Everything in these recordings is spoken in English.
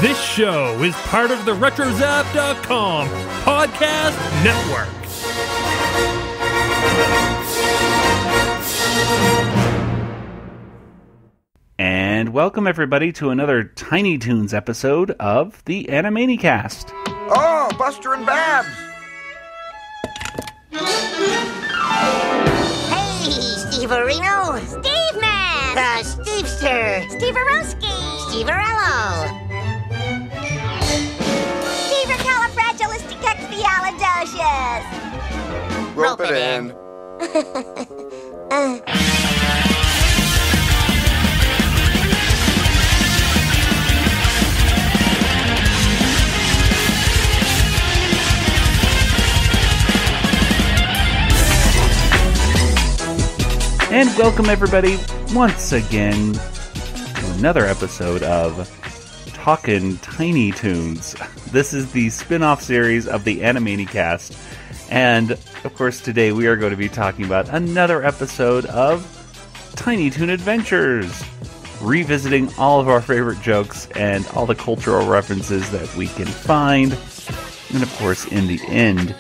This show is part of the RetroZap.com podcast network. And welcome everybody to another Tiny Toons episode of the Animaniacast. Oh, Buster and Babs! Hey, Steve-arino! Steve Man! Stevester! Steve-arowski! Steve-arello! Steve-califragilisticexpialidocious! Rope it in. And welcome everybody once again to another episode of Talkin' Tiny Toons. This is the spin-off series of the Animanicast. And of course today we are going to be talking about another episode of Tiny Toon Adventures. Revisiting all of our favorite jokes and all the cultural references that we can find. And of course in the end,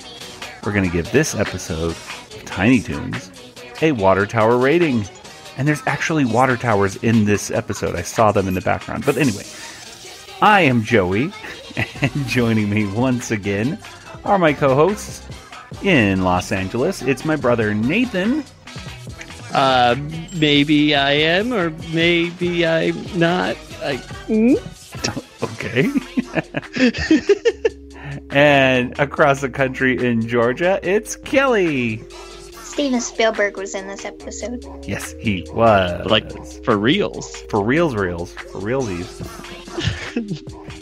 we're going to give this episode of Tiny Toons a water tower rating. And there's actually water towers in this episode. I saw them in the background. But anyway, I am Joey, and joining me once again are my co-hosts in Los Angeles. It's my brother Nathan. Maybe I am, or maybe I'm not. Okay. And across the country in Georgia, it's Kelly. Steven Spielberg was in this episode. Yes, he was. Like, for reals. For realsies.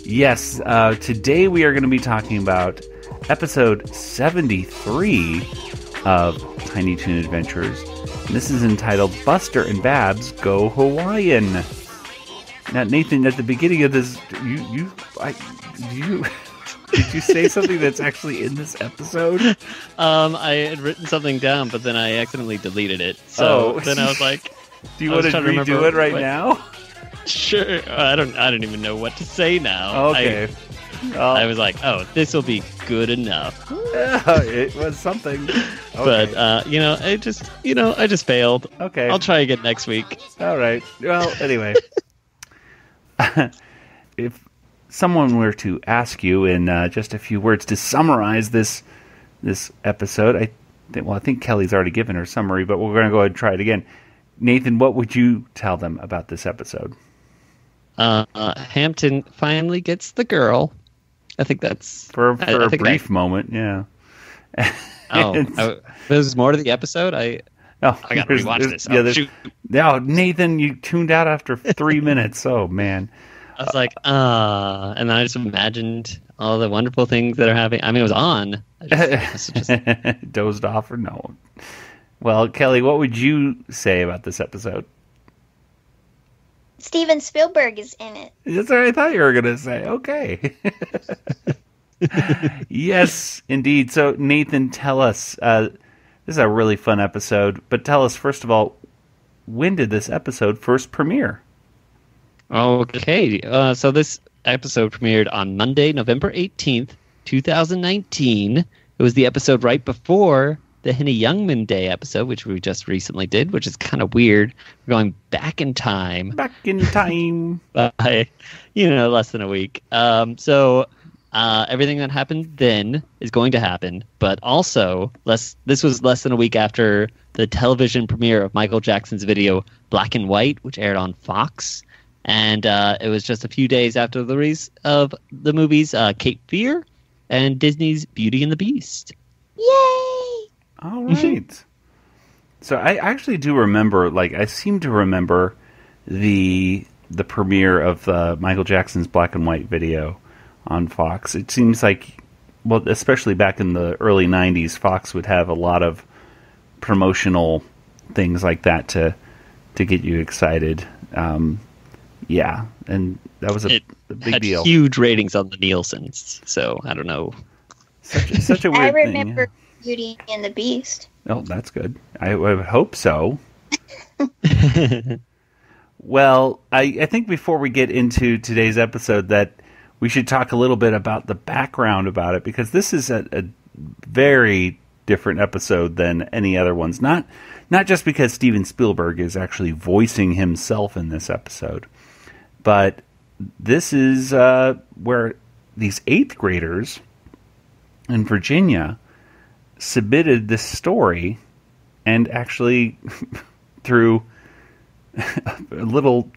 Yes, today we are going to be talking about episode 73 of Tiny Toon Adventures. And this is entitled Buster and Babs Go Hawaiian. Now, Nathan, at the beginning of this, did you say something that's actually in this episode? I had written something down, but then I accidentally deleted it. So then I was like, do you want to redo it right now? Sure. I don't even know what to say now. Okay. I was like, oh, this will be good enough. It was something. Okay. But I just failed. Okay. I'll try again next week. All right. Well, anyway, if someone were to ask you in just a few words to summarize this episode, I think Kelly's already given her summary, but we're going to go ahead and try it again. Nathan, what would you tell them about this episode? Hamton finally gets the girl. I think that's for a brief moment, yeah. There's more to the episode. I got to rewatch this. Nathan, you tuned out after 3 minutes. Oh man. I was like, and then I just imagined all the wonderful things that are happening. I mean, it was on. I just dozed off or no. Well, Kelly, what would you say about this episode? Steven Spielberg is in it. That's what I thought you were going to say. Okay. Yes, indeed. So, Nathan, tell us. This is a really fun episode, but tell us, first of all, when did this episode first premiere? Okay, so this episode premiered on Monday, November 18th, 2019. It was the episode right before the Henny Youngman Day episode, which we just recently did, which is kind of weird. We're going back in time. Back in time. By, less than a week. So everything that happened then is going to happen, but also this was less than a week after the television premiere of Michael Jackson's video Black and White, which aired on Fox. And it was just a few days after the release of the movies Cape Fear and Disney's Beauty and the Beast. Yay! All right. So I actually do remember, I seem to remember the premiere of Michael Jackson's Black and White video on Fox. It seems like, well, especially back in the early 90s, Fox would have a lot of promotional things like that to get you excited. Yeah, and that was a big deal. Huge ratings on the Nielsen's, so I don't know. Such a weird thing. I remember Beauty and the Beast. Oh, that's good. I would hope so. Well, I think before we get into today's episode that we should talk a little bit about the background about it, because this is a very different episode than any other ones. Not just because Steven Spielberg is actually voicing himself in this episode, but this is where these 8th graders in Virginia submitted this story, and actually through a little,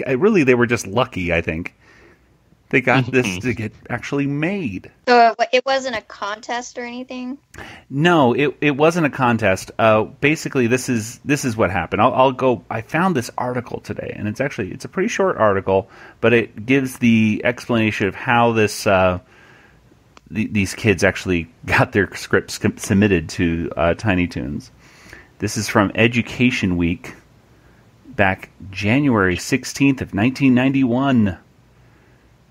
really they were just lucky, I think. They got this to get actually made. So it wasn't a contest or anything? No, it wasn't a contest. Basically, this is what happened. I'll go. I found this article today, and it's a pretty short article, but it gives the explanation of how this these kids actually got their scripts submitted to Tiny Toons. This is from Education Week, back January 16th of 1991. It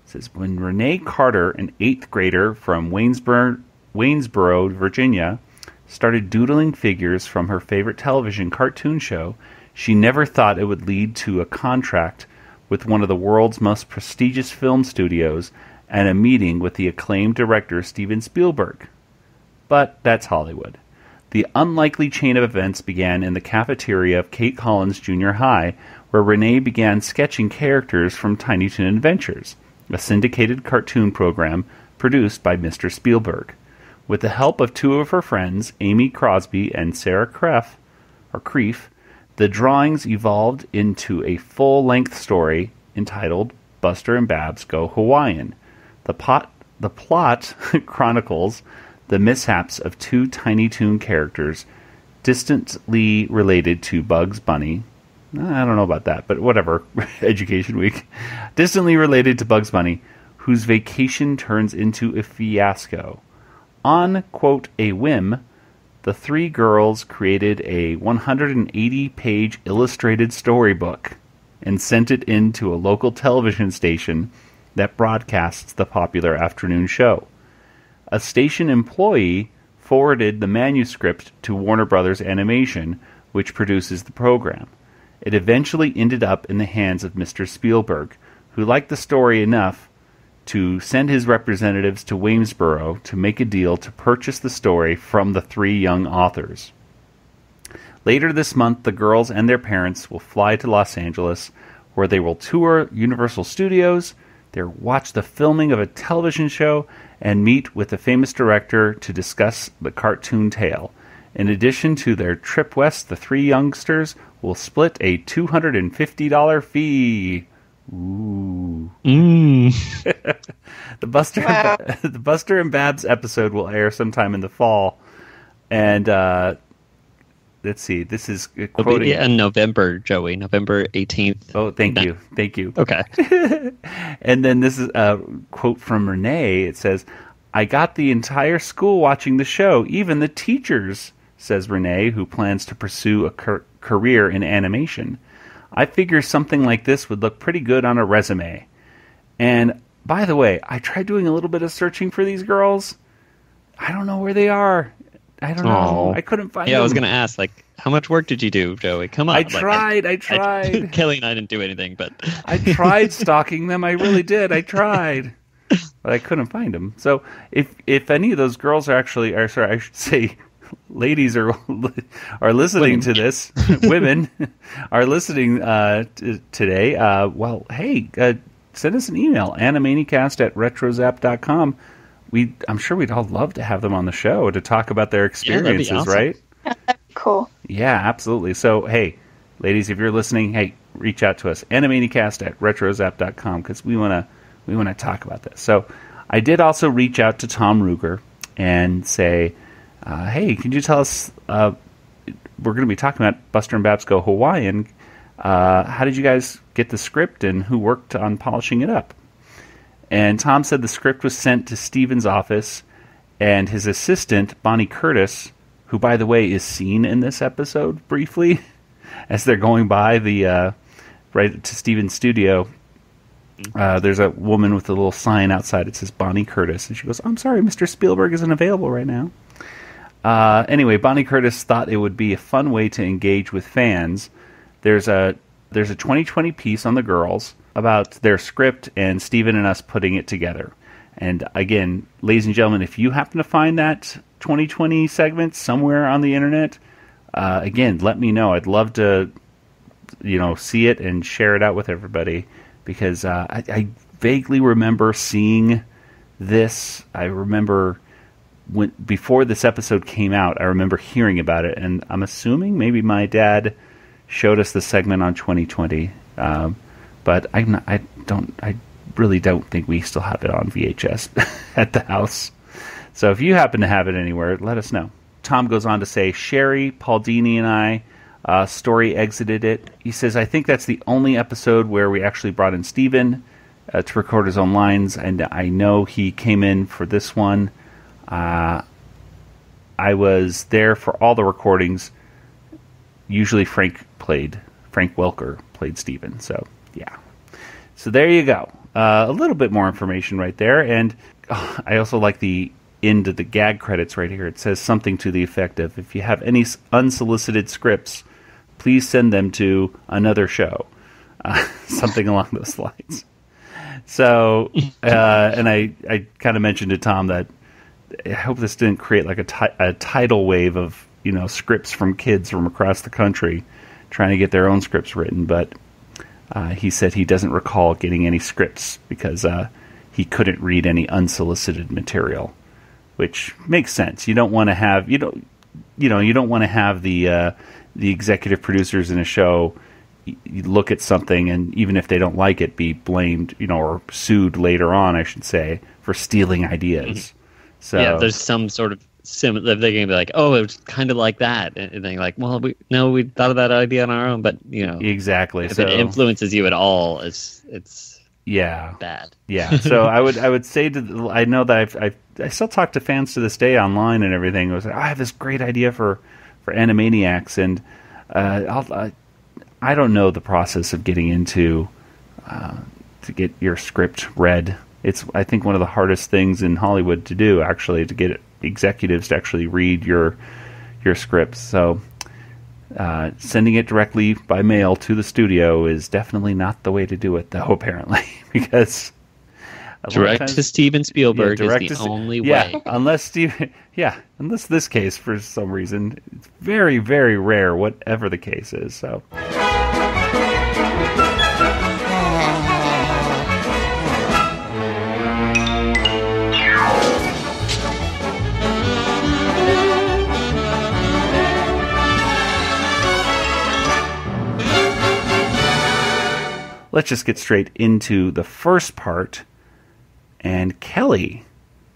says, when Renee Carter, an 8th grader from Waynesboro, Virginia, started doodling figures from her favorite television cartoon show, she never thought it would lead to a contract with one of the world's most prestigious film studios and a meeting with the acclaimed director Steven Spielberg. But that's Hollywood. The unlikely chain of events began in the cafeteria of Kate Collins Junior High, where Renee began sketching characters from Tiny Toon Adventures, a syndicated cartoon program produced by Mr. Spielberg. With the help of 2 of her friends, Amy Crosby and Sarah Kreef, the drawings evolved into a full-length story entitled Buster and Babs Go Hawaiian. The plot chronicles the mishaps of 2 Tiny Toon characters distantly related to Bugs Bunny. I don't know about that, but whatever. Education Week. Distantly related to Bugs Bunny, whose vacation turns into a fiasco. On, quote, a whim, the 3 girls created a 180-page illustrated storybook and sent it in to a local television station that broadcasts the popular afternoon show. A station employee forwarded the manuscript to Warner Brothers Animation, which produces the program. It eventually ended up in the hands of Mr. Spielberg, who liked the story enough to send his representatives to Waynesboro to make a deal to purchase the story from the 3 young authors. Later this month, the girls and their parents will fly to Los Angeles, where they will tour Universal Studios, watch the filming of a television show, and meet with the famous director to discuss the cartoon tale. In addition to their trip west, the 3 youngsters will split a $250 fee. Ooh. The Buster and Babs episode will air sometime in the fall. And let's see, this is quoting... in November, Joey. November 18th. Oh, thank you. Thank you. Okay. And then this is a quote from Renee. It says, I got the entire school watching the show, even the teachers, says Renee, who plans to pursue a career in animation. I figure something like this would look pretty good on a resume. And by the way, I tried doing a little bit of searching for these girls. I don't know where they are. I don't know. I couldn't find them. Yeah, I was going to ask, how much work did you do, Joey? Come on. I tried. Kelly and I didn't do anything, but... I tried stalking them. I really did. I tried. But I couldn't find them. So if any of those girls I should say ladies are listening to this, women are listening today, well, hey, send us an email, animaniacast@retrozap.com. I'm sure we'd all love to have them on the show to talk about their experiences, awesome. Right? Cool. Yeah, absolutely. So, hey, ladies, if you're listening, hey, reach out to us, animaniacast@retrozap.com, because we want to talk about this. So, I did also reach out to Tom Ruegger and say, hey, can you tell us, we're going to be talking about Buster and Babs Go Hawaiian. How did you guys get the script and who worked on polishing it up? And Tom said the script was sent to Steven's office, and his assistant, Bonnie Curtis, who, by the way, is seen in this episode briefly as they're going by the right to Steven's studio. There's a woman with a little sign outside. It says Bonnie Curtis, and she goes, "I'm sorry, Mr. Spielberg isn't available right now." Anyway, Bonnie Curtis thought it would be a fun way to engage with fans. There's a 2020 piece on the girls, about their script and Steven and us putting it together. And again, ladies and gentlemen, if you happen to find that 2020 segment somewhere on the internet, again, let me know. I'd love to, see it and share it out with everybody, because I vaguely remember seeing this. I remember before this episode came out, I remember hearing about it, and I'm assuming maybe my dad showed us the segment on 2020, but I really don't think we still have it on VHS at the house. So if you happen to have it anywhere, let us know. Tom goes on to say, Sherry, Paul Dini, and I, Story exited it. He says, I think that's the only episode where we actually brought in Steven to record his own lines, and I know he came in for this one. I was there for all the recordings. Usually Frank Welker played Steven. So, yeah. So there you go. A little bit more information right there. And I also like the end of the gag credits right here. It says something to the effect of, if you have any unsolicited scripts, please send them to another show. Something along those lines. So, and I kind of mentioned to Tom that I hope this didn't create like a tidal wave of, scripts from kids from across the country trying to get their own scripts written. But he said he doesn't recall getting any scripts because he couldn't read any unsolicited material, which makes sense. You don't want to have you don't want to have the executive producers in a show you look at something and even if they don't like it, be blamed, or sued later on, I should say, for stealing ideas. So yeah, there's some sort of they're going to be like, oh, it was kind of like that, and then like, well, we thought of that idea on our own, but exactly. If it influences you at all, it's bad. Yeah. So I would say I know that I still talk to fans to this day online and everything. I was like, I have this great idea for Animaniacs, and I don't know the process of getting into to get your script read. It's, I think, one of the hardest things in Hollywood to do, actually, to get executives to actually read your scripts. So sending it directly by mail to the studio is definitely not the way to do it, though, apparently, because direct to Steven Spielberg is the only way. Unless this case, for some reason, it's very, very rare, whatever the case is. So. Let's just get straight into the first part. And Kelly,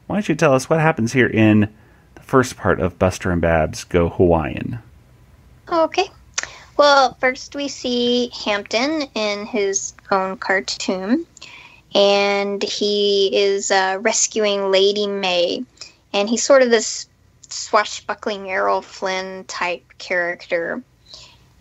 why don't you tell us what happens here in the first part of Buster and Babs Go Hawaiian? Okay. Well, first we see Hamton in his own cartoon, and he is rescuing Lady May, and he's sort of this swashbuckling Errol Flynn type character.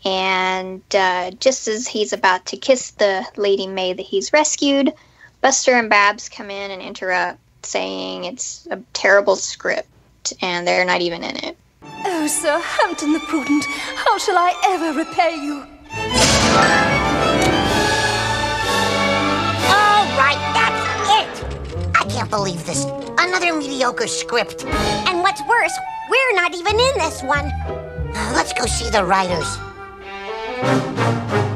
And just as he's about to kiss the Lady May that he's rescued, Buster and Babs come in and interrupt, saying it's a terrible script, and they're not even in it. Oh, Sir Hamton the Prudent, how shall I ever repay you? All right, that's it. I can't believe this. Another mediocre script. And what's worse, we're not even in this one. Let's go see the writers.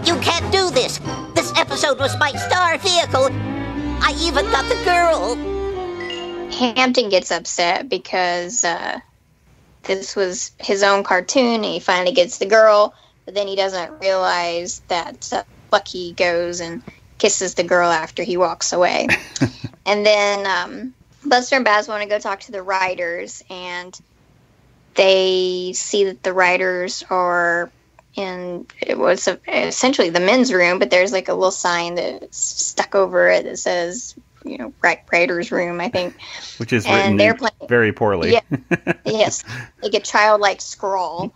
You can't do this. This episode was my star vehicle. I even got the girl. Hamton gets upset because this was his own cartoon, and he finally gets the girl, but then he doesn't realize that Bucky goes and kisses the girl after he walks away. And then Buster and Babs want to go talk to the writers, and they see that the writers are in, it was essentially the men's room, but there's like a little sign that's stuck over it that says, writer's room, I think. Which is written very poorly. Yeah, yes, like a childlike scrawl.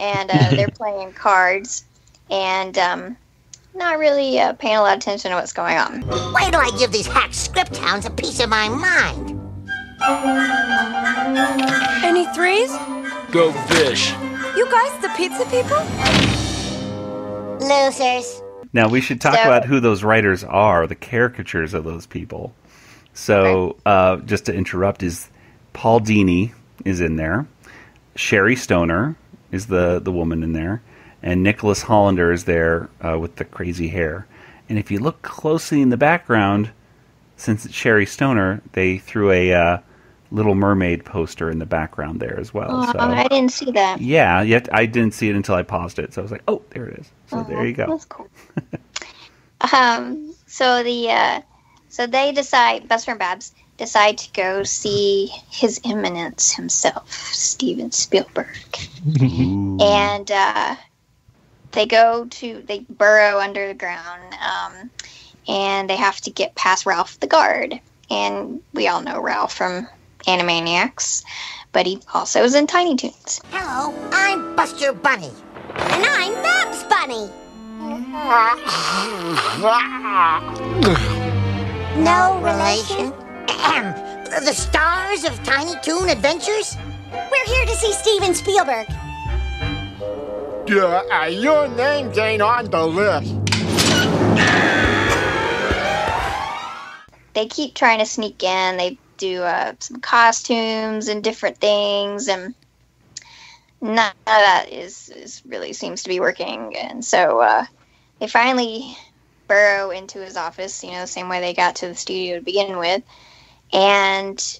And they're playing cards and not really paying a lot of attention to what's going on. Wait till I give these hack script hounds a piece of my mind. Any threes? Go fish. You guys the pizza people? Losers. Now, we should talk about who those writers are, the caricatures of those people. So, just to interrupt, is Paul Dini is in there. Sherry Stoner is the woman in there. And Nicholas Hollander is there with the crazy hair. And if you look closely in the background, since it's Sherry Stoner, they threw a Little Mermaid poster in the background there as well. Oh, so, I didn't see that. Yeah, yet I didn't see it until I paused it. So I was like, oh, there it is. So there you go. That's cool. So they decide, Best Friend Babs decide to go see His Eminence himself, Steven Spielberg. And they burrow under the ground, and they have to get past Ralph the guard. And we all know Ralph from Animaniacs, but he also is in Tiny Toons. Hello, I'm Buster Bunny. And I'm Babs Bunny. No relation? The stars of Tiny Toon Adventures? We're here to see Steven Spielberg. Your names ain't on the list. They keep trying to sneak in. They do some costumes and different things, and none of that is really seems to be working. And so they finally burrow into his office, the same way they got to the studio to begin with. And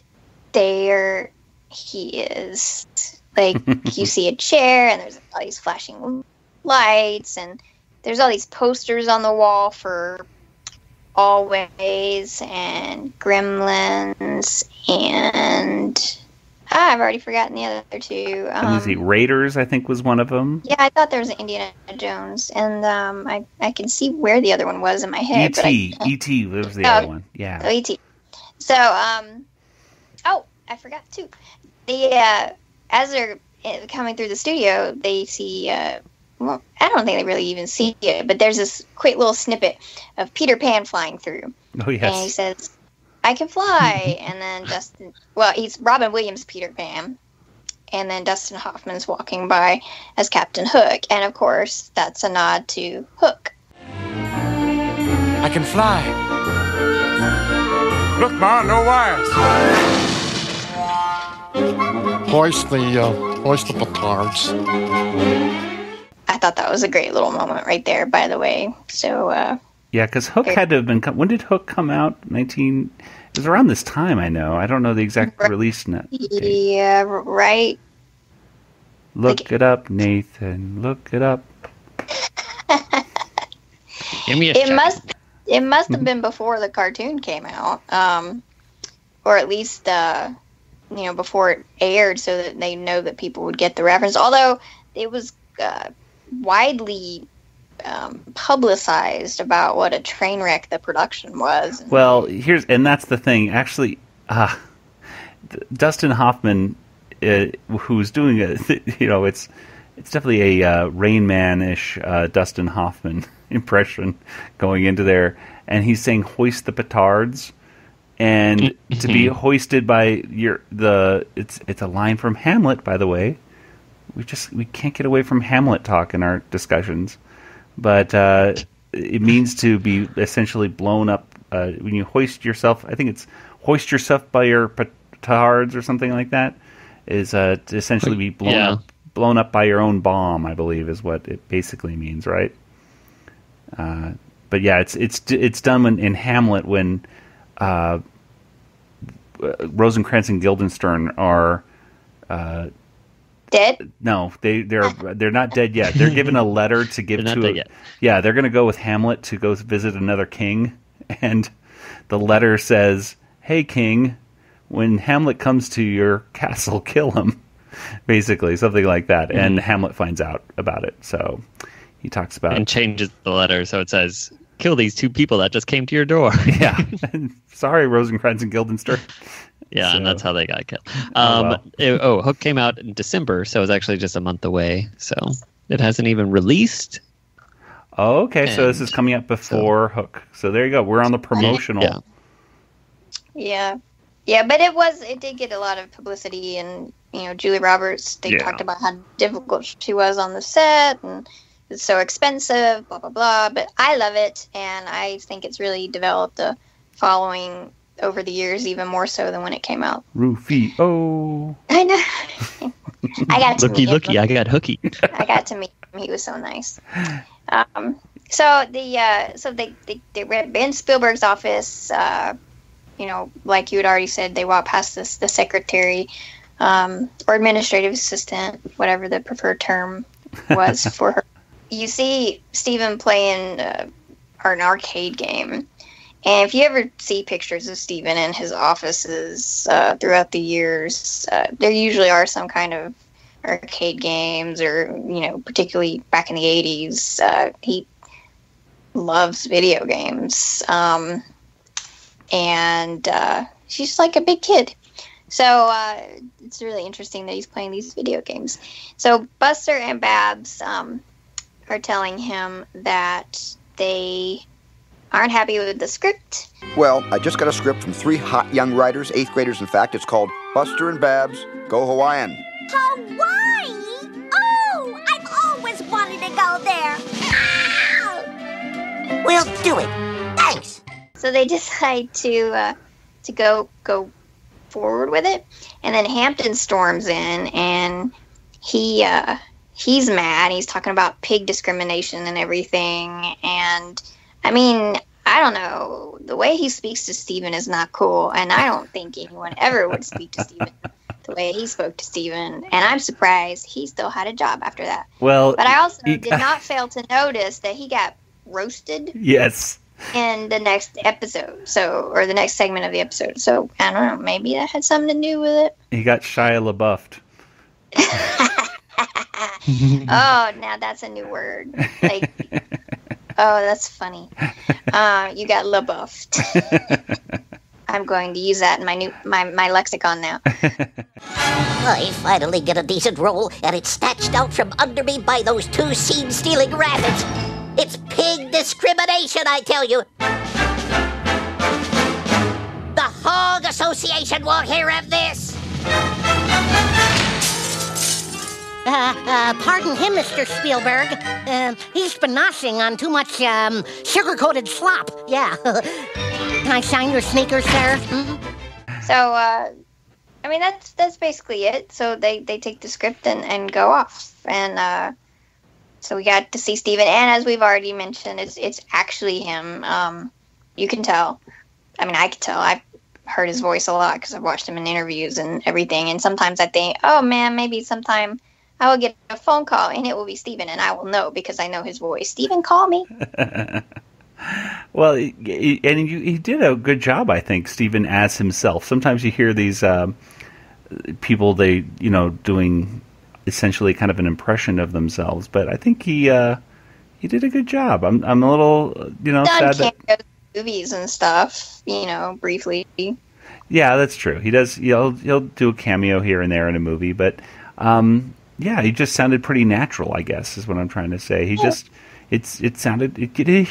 there he is. Like, you see a chair, and there's all these flashing lights, and there's all these posters on the wall for Always and Gremlins, and I've already forgotten the other two. Raiders, I think, was one of them. Yeah, I thought there was an Indiana Jones, and I can see where the other one was in my head. E.T. was the other one. Yeah. So E.T. So, I forgot too. As they're coming through the studio, they see. Well, I don't think they really even see it, but there's this quick little snippet of Peter Pan flying through. Oh, yes. And he says, I can fly. And then he's Robin Williams' Peter Pan. And then Dustin Hoffman's walking by as Captain Hook. And, of course, that's a nod to Hook. I can fly. Look, Ma, no wires. Hoist the petards. I thought that was a great little moment right there, by the way. So, yeah, because Hook had to have been... When did Hook come out? It was around this time, I know. I don't know the exact release date. Yeah, right. Look it up, Nathan. Look it up. Give me a It must have been before the cartoon came out. Or at least, before it aired, so that they know that people would get the reference. Although, it was... widely publicized about what a train wreck the production was. Well, that's the thing. Actually, Dustin Hoffman, who's doing it's definitely a Rain Man-ish Dustin Hoffman impression going into there, and he's saying "hoist the petards," and to be hoisted by it's a line from Hamlet, by the way. We can't get away from Hamlet talk in our discussions, but it means to be essentially blown up when you hoist yourself. I think it's hoist yourself by your petards or something like that. Is to essentially be blown up by your own bomb. I believe is what it basically means, right? But yeah, it's done in Hamlet when Rosencrantz and Guildenstern are. Dead? No, they're not dead yet. They're given a letter to give to. Yeah, they're going to go with Hamlet to go visit another king, and the letter says, "Hey, king, when Hamlet comes to your castle, kill him." Basically, something like that. Mm-hmm. And Hamlet finds out about it, so he talks about and changes the letter so it says, "Kill these two people that just came to your door." Yeah, sorry, Rosencrantz and Guildenstern. Yeah, so, and that's how they got killed. Hook came out in December, so it's actually just a month away. So it hasn't even released. Oh, okay. So this is coming up before Hook. So there you go. We're on the promotional. Yeah, but it did get a lot of publicity, and Julie Roberts. They talked about how difficult she was on the set, and it's so expensive, blah, blah, blah. But I love it, and I think it's really developed a following over the years, even more so than when it came out. Rufio. I know. I got to meet him. Looky, I got hooky. I got to meet him. He was so nice. So they were at Ben Spielberg's office. Like you had already said, they walked past the secretary or administrative assistant, whatever the preferred term was for her. You see Steven playing an arcade game. And if you ever see pictures of Steven in his offices throughout the years, there usually are some kind of arcade games, or, particularly back in the 80s, he loves video games. And she's like a big kid. So it's really interesting that he's playing these video games. So Buster and Babs are telling him that they aren't happy with the script. Well, I just got a script from 3 hot young writers, 8th graders in fact. It's called Buster and Babs Go Hawaiian. Hawaii? Oh, I've always wanted to go there. We'll do it. Thanks. So they decide to go forward with it, and then Hamton storms in, and he's mad. He's talking about pig discrimination and everything, and I mean, I don't know. The way he speaks to Steven is not cool, and I don't think anyone ever would speak to Steven the way he spoke to Steven, and I'm surprised he still had a job after that. Well, but I also did not fail to notice that he got roasted. Yes. In the next episode, or the next segment of the episode. So, I don't know, maybe that had something to do with it. He got Shia LaBeoufed. Oh, now that's a new word. Like, oh, that's funny. You got LaBeoufed. I'm going to use that in my lexicon now. I finally get a decent role, and it's snatched out from under me by those 2 scene-stealing rabbits. It's pig discrimination, I tell you. The Hog Association will hear of this. Pardon him, Mr. Spielberg. He's been noshing on too much, sugar-coated slop. Yeah. Can I shine your sneakers, sir? Mm-hmm. So, I mean, that's basically it. So they take the script and go off. And, so we got to see Steven, and as we've already mentioned, it's actually him. You can tell. I mean, I can tell. I've heard his voice a lot because I've watched him in interviews and everything. And sometimes I think, oh man, maybe sometime I will get a phone call and it will be Steven, and I will know because I know his voice. Steven, call me. Well, he did a good job, I think, Steven, as himself. Sometimes you hear these people, doing essentially kind of an impression of themselves, but I think he did a good job. I'm a little sad that movies and stuff, briefly. Yeah, that's true. He does. He'll do a cameo here and there in a movie, but he just sounded pretty natural, I guess, is what I'm trying to say. He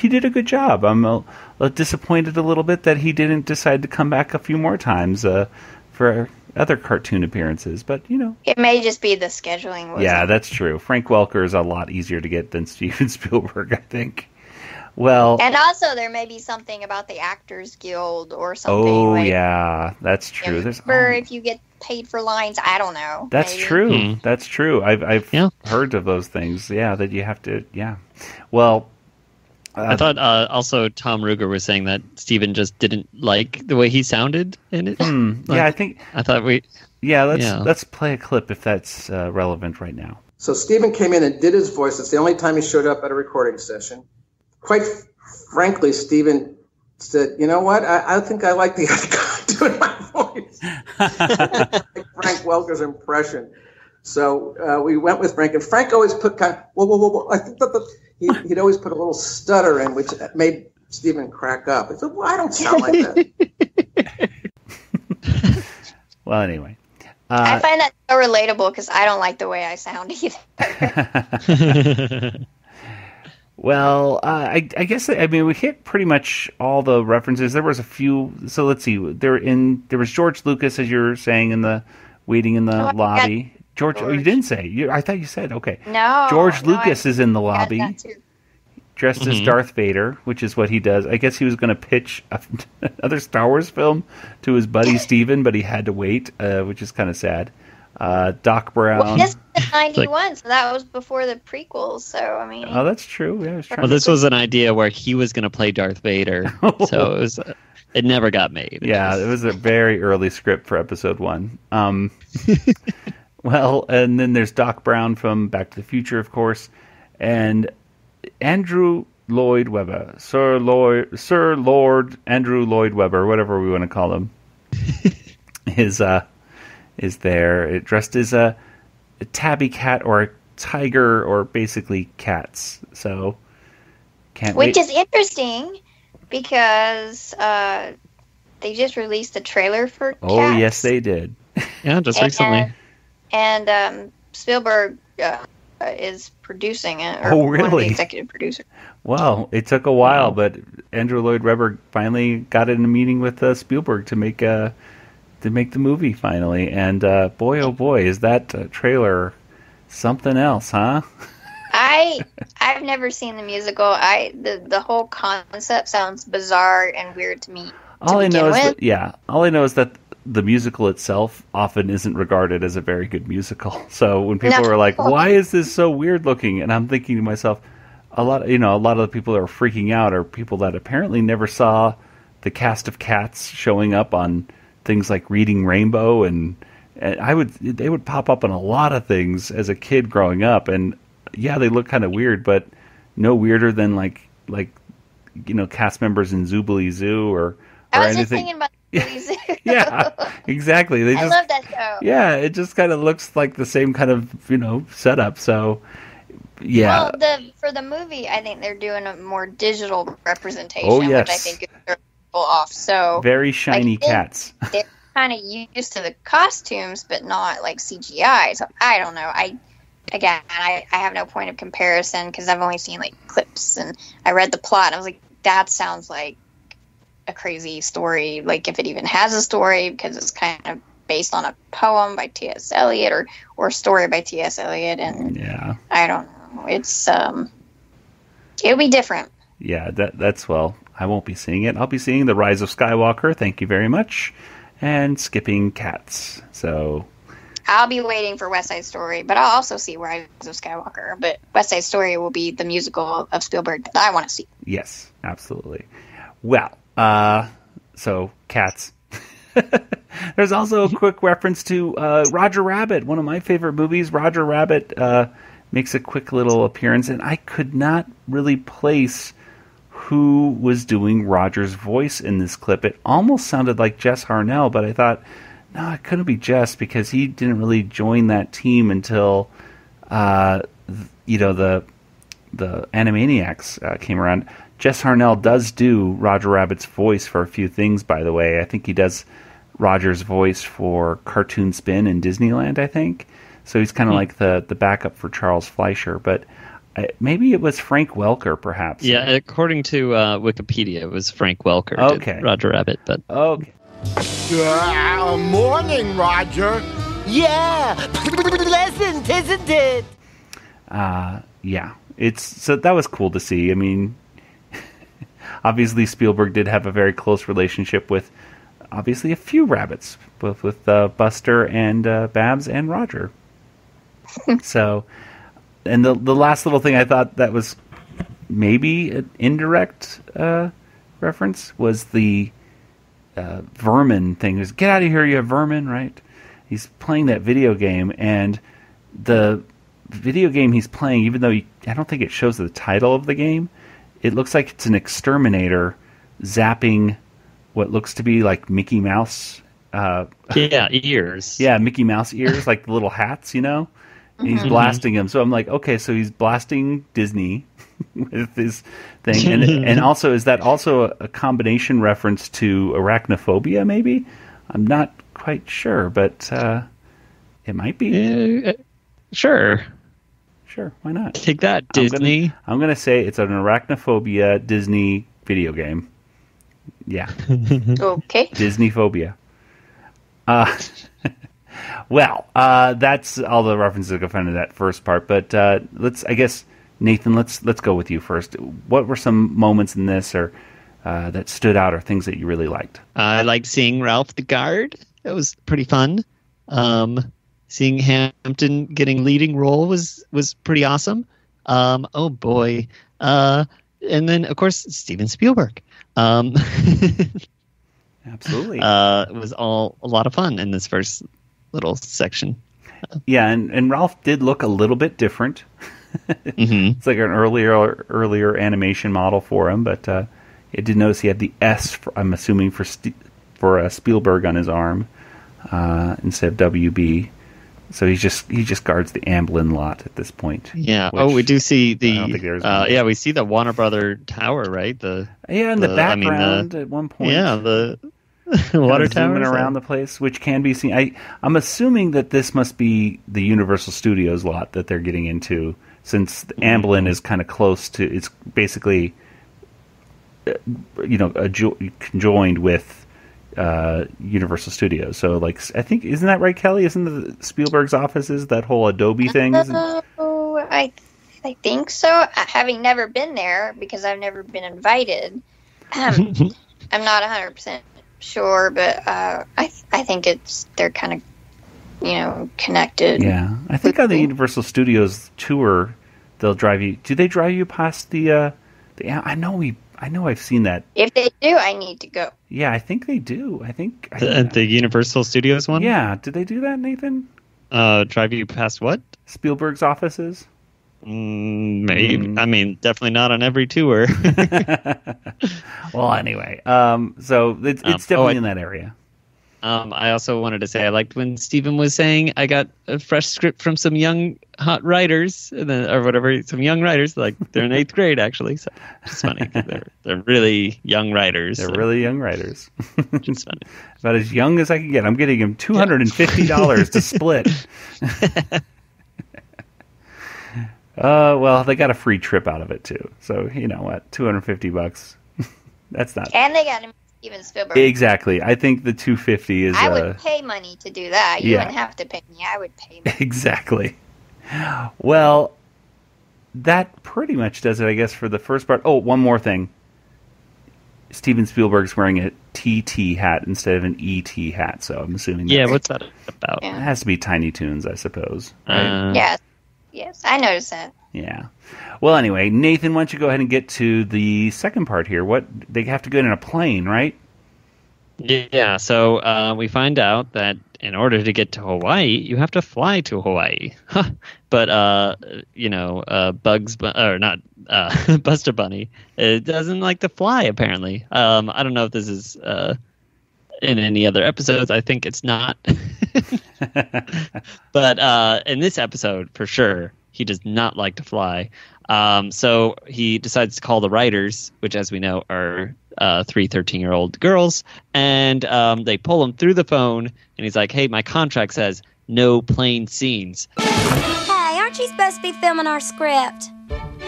did a good job. I'm disappointed a little bit that he didn't decide to come back a few more times for other cartoon appearances, but it may just be the scheduling. That's true. Frank Welker is a lot easier to get than Steven Spielberg, I think. Well, and also there may be something about the Actors Guild or something. Oh, yeah, that's true. If you get paid for lines, I don't know. That's maybe. True. That's true. I've heard of those things. Yeah, that you have to. Yeah. Well, I thought also Tom Ruegger was saying that Steven just didn't like the way he sounded in it. Let's play a clip if that's relevant right now. So Steven came in and did his voice. It's the only time he showed up at a recording session. Quite frankly, Steven said, "You know what? I think I like the other guy doing my voice." Like Frank Welker's impression. So we went with Frank, and Frank always put kind of whoa. I think that he'd always put a little stutter in, which made Steven crack up. I said, "Well, I don't sound like that." Well, anyway. I find that so relatable because I don't like the way I sound either. Well, I guess we hit pretty much all the references. There was a few. So let's see. There was George Lucas, as you were saying, waiting in the lobby. George. Oh, you didn't say. I thought you said. Okay. No. George no, Lucas is in the lobby, dressed as Mhm. Darth Vader, which is what he does. I guess he was going to pitch another Star Wars film to his buddy Steven, but he had to wait, which is kind of sad. Doc Brown. Well, this is 91, so that was before the prequels. So I mean, Oh, that's true. Yeah, I was trying Well, this was an idea where he was going to play Darth Vader, so it never got made. Yeah, it was a very early script for episode 1. Well, and then there's Doc Brown from Back to the Future, of course, and Andrew Lloyd Webber, Sir Lord Andrew Lloyd Webber, whatever we want to call him, is there dressed as a tabby cat or a tiger, or basically cats. So can't wait. which is interesting because they just released the trailer for Cats. Oh, yes, they did. Yeah, just recently. And Spielberg is producing it. Or Oh, One of the really? executive producers. Well, it took a while, but Andrew Lloyd Webber finally got in a meeting with Spielberg to make the movie finally. And boy, oh boy, is that trailer something else, huh? I've never seen the musical. The whole concept sounds bizarre and weird to me. All I know is that the musical itself often isn't regarded as a very good musical. So when people are like, "Why is this so weird looking?" and I'm thinking to myself, a lot of the people that are freaking out are people that apparently never saw the cast of Cats showing up on things like Reading Rainbow, and they would pop up on a lot of things as a kid growing up, and yeah, they look kind of weird, but no weirder than like cast members in Zoobilee Zoo or I was anything. just thinking about Zoobilee Zoo. Yeah, exactly. I love that show. Yeah, it just kind of looks like the same kind of setup. So yeah. Well, for the movie, I think they're doing a more digital representation, Oh, yes. which I think is throw people off. So Very shiny cats. They're kind of used to the costumes, but not like CGI. So I don't know. I have no point of comparison because I've only seen like clips, and I read the plot and I was like, that sounds like a crazy story, like if it even has a story, because it's kind of based on a poem by T.S. Eliot or a story by T.S. Eliot, and yeah, I don't know. It's it'll be different. Yeah, that's I won't be seeing it. I'll be seeing The Rise of Skywalker. Thank you very much, and skipping Cats. So I'll be waiting for West Side Story, but I'll also see Rise of Skywalker. But West Side Story will be the musical of Spielberg that I want to see. yes, absolutely. Well, so Cats. There's also a quick reference to Roger Rabbit, one of my favorite movies. Roger Rabbit makes a quick little appearance, and I could not really place who was doing Roger's voice in this clip. It almost sounded like Jess Harnell, but I thought, no, it couldn't be Jess because he didn't really join that team until the Animaniacs came around. Jess Harnell does do Roger Rabbit's voice for a few things, by the way. I think he does Roger's voice for Cartoon Spin in Disneyland, I think. So he's kind of like the backup for Charles Fleischer. But maybe it was Frank Welker, perhaps. Yeah, according to Wikipedia, it was Frank Welker did Roger Rabbit. But okay. Morning, Roger. Yeah, pleasant, isn't it? Yeah. So that was cool to see. I mean, obviously Spielberg did have a very close relationship with obviously a few rabbits, both with Buster and Babs and Roger. So, and the last little thing I thought that was maybe an indirect reference was the vermin thing. Is get out of here, you vermin, right? He's playing that video game, and the video game he's playing, even though I don't think it shows the title of the game, it looks like it's an exterminator zapping what looks to be like Mickey Mouse. Ears. Yeah, Mickey Mouse ears, like the little hats, And he's blasting them. So I'm like, okay, so he's blasting Disney with his thing. And also, is that also a combination reference to arachnophobia, maybe? I'm not quite sure, but it might be. Sure. Sure, why not? Take that, Disney. I'm gonna say it's an arachnophobia Disney video game. Yeah. Okay. Disney phobia. Well, that's all the references I could find in that first part. But Nathan, let's go with you first. What were some moments in this or that stood out, or things that you really liked? I liked seeing Ralph the guard. It was pretty fun. Seeing Hamton getting leading role was pretty awesome. Oh boy. And then of course Steven Spielberg. Absolutely. It was all a lot of fun in this first little section. Yeah, and Ralph did look a little bit different. Mm-hmm. It's like an earlier animation model for him, but I did notice he had the S, I'm assuming, for Spielberg on his arm instead of WB. So he just guards the Amblin lot at this point. Yeah. We do see the we see the Warner Brother Tower, right? In the background at one point. Yeah, the water tower around the place, which can be seen. I'm assuming that this must be the Universal Studios lot that they're getting into, since the Amblin is kind of close to. It's basically, conjoined with Universal Studios. So, like, I think, isn't that right, Kelly? Isn't the Spielberg's offices that whole Adobe thing? Oh, I think so. Having never been there because I've never been invited, I'm not 100% sure, but I think they're kind of connected. Yeah, I think on the Universal Studios tour, they'll drive you. Do they drive you past the? I know I've seen that. If they do, I need to go. Yeah, I think they do. The Universal Studios one? Yeah. Did they do that, Nathan? Drive you past what? Spielberg's offices? Maybe. I mean, definitely not on every tour. Well, anyway. So it's definitely in that area. I also wanted to say I liked when Steven was saying I got a fresh script from some young hot writers, some young writers, like they're in 8th grade actually. So it's funny. They're really young writers. They're really young writers. It's funny. About as young as I can get. I'm getting him $250 to split. Well, they got a free trip out of it too. So you know what, $250. That's not. And they got him. Steven Spielberg. Exactly. I think the $250 is. I would pay money to do that. You wouldn't have to pay me. I would pay money. Exactly. Well, that pretty much does it, I guess, for the first part. Oh, one more thing. Steven Spielberg's wearing a TT hat instead of an ET hat, so I'm assuming. What's that about? It has to be Tiny Toons, I suppose. Right? Yes, I noticed that. Yeah. Well, anyway, Nathan, why don't you go ahead and get to the second part here? What, they have to go in a plane, right? Yeah, so we find out that in order to get to Hawaii, you have to fly to Hawaii. But, Buster Bunny, it doesn't like to fly, apparently. I don't know if this is in any other episodes. I think it's not. But in this episode, for sure, he does not like to fly. So he decides to call the writers, which, as we know, are 3 13-year-old girls. And they pull him through the phone. And he's like, hey, my contract says no plane scenes. Hey, aren't you supposed to be filming our script?